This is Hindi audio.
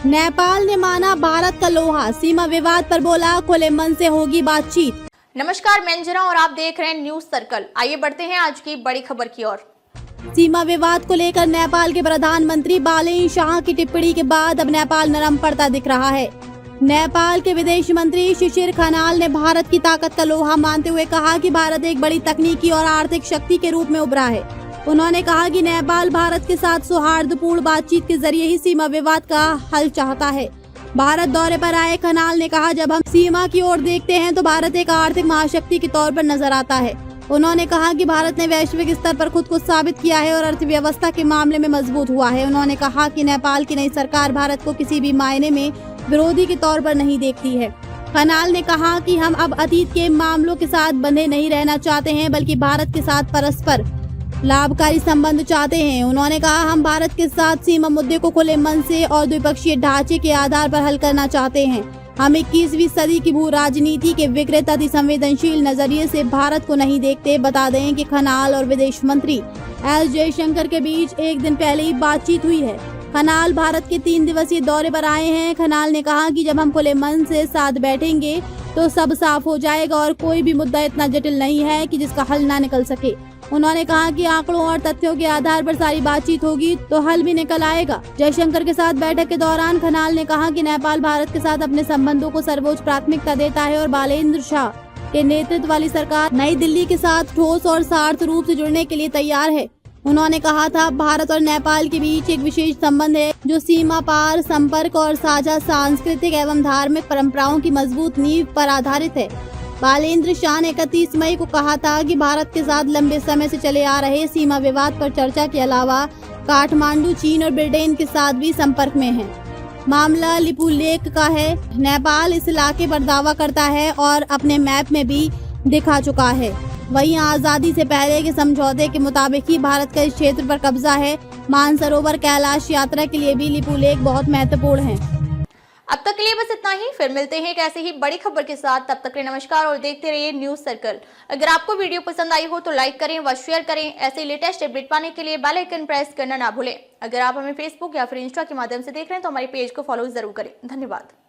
नेपाल ने माना भारत का लोहा, सीमा विवाद पर बोला खुले मन से होगी बातचीत। नमस्कार, मैं अंजना और आप देख रहे हैं न्यूज सर्कल। आइए बढ़ते हैं आज की बड़ी खबर की ओर। सीमा विवाद को लेकर नेपाल के प्रधानमंत्री बालेन शाह की टिप्पणी के बाद अब नेपाल नरम पड़ता दिख रहा है। नेपाल के विदेश मंत्री शिशिर खनाल ने भारत की ताकत का लोहा मानते हुए कहा कि भारत एक बड़ी तकनीकी और आर्थिक शक्ति के रूप में उभरा है। उन्होंने कहा कि नेपाल भारत के साथ सौहार्दपूर्ण बातचीत के जरिए ही सीमा विवाद का हल चाहता है। भारत दौरे पर आए खनाल ने कहा, जब हम सीमा की ओर देखते हैं तो भारत एक आर्थिक महाशक्ति के तौर पर नजर आता है। उन्होंने कहा कि भारत ने वैश्विक स्तर पर खुद को साबित किया है और अर्थव्यवस्था के मामले में मजबूत हुआ है। उन्होंने कहा कि नेपाल की नई सरकार भारत को किसी भी मायने में विरोधी के तौर पर नहीं देखती है। खनाल ने कहा कि हम अब अतीत के मामलों के साथ बंधे नहीं रहना चाहते हैं, बल्कि भारत के साथ परस्पर लाभकारी संबंध चाहते हैं। उन्होंने कहा, हम भारत के साथ सीमा मुद्दे को खुले मन से और द्विपक्षीय ढांचे के आधार पर हल करना चाहते हैं। हम 21वीं सदी की भू राजनीति के विकृत अति संवेदनशील नजरिए से भारत को नहीं देखते। बता दें कि खनाल और विदेश मंत्री एस जयशंकर के बीच एक दिन पहले ही बातचीत हुई है। खनाल भारत के 3 दिवसीय दौरे पर आए हैं। खनाल ने कहा कि जब हम खुले मन से साथ बैठेंगे तो सब साफ हो जाएगा और कोई भी मुद्दा इतना जटिल नहीं है कि जिसका हल ना निकल सके। उन्होंने कहा कि आंकड़ों और तथ्यों के आधार पर सारी बातचीत होगी तो हल भी निकल आएगा। जयशंकर के साथ बैठक के दौरान खनाल ने कहा कि नेपाल भारत के साथ अपने संबंधों को सर्वोच्च प्राथमिकता देता है और बालेन्द्र शाह के नेतृत्व वाली सरकार नई दिल्ली के साथ ठोस और सार्थ रूप से जुड़ने के लिए तैयार है। उन्होंने कहा था, भारत और नेपाल के बीच एक विशेष संबंध है जो सीमा पार संपर्क और साझा सांस्कृतिक एवं धार्मिक परंपराओं की मजबूत नींव पर आधारित है। बालेन्द्र शाह ने 31 मई को कहा था कि भारत के साथ लंबे समय से चले आ रहे सीमा विवाद पर चर्चा के अलावा काठमांडू, चीन और ब्रिटेन के साथ भी संपर्क में है। मामला लिपुलेख का है। नेपाल इस इलाके पर दावा करता है और अपने मैप में भी दिखा चुका है। वहीं आजादी से पहले के समझौते के मुताबिक ही भारत का इस क्षेत्र पर कब्जा है। मानसरोवर कैलाश यात्रा के लिए भी लिपुलेख बहुत महत्वपूर्ण है। अब तक के लिए बस इतना ही। फिर मिलते हैं एक ऐसे ही बड़ी खबर के साथ। तब तक के लिए नमस्कार और देखते रहिए न्यूज सर्कल। अगर आपको वीडियो पसंद आई हो तो लाइक करें व शेयर करें। ऐसे लेटेस्ट अपडेट पाने के लिए बेल आइकन प्रेस करना ना भूलें। अगर आप हमें फेसबुक या फिर इंस्टा के माध्यम से देख रहे हैं तो हमारे पेज को फॉलो जरूर करें। धन्यवाद।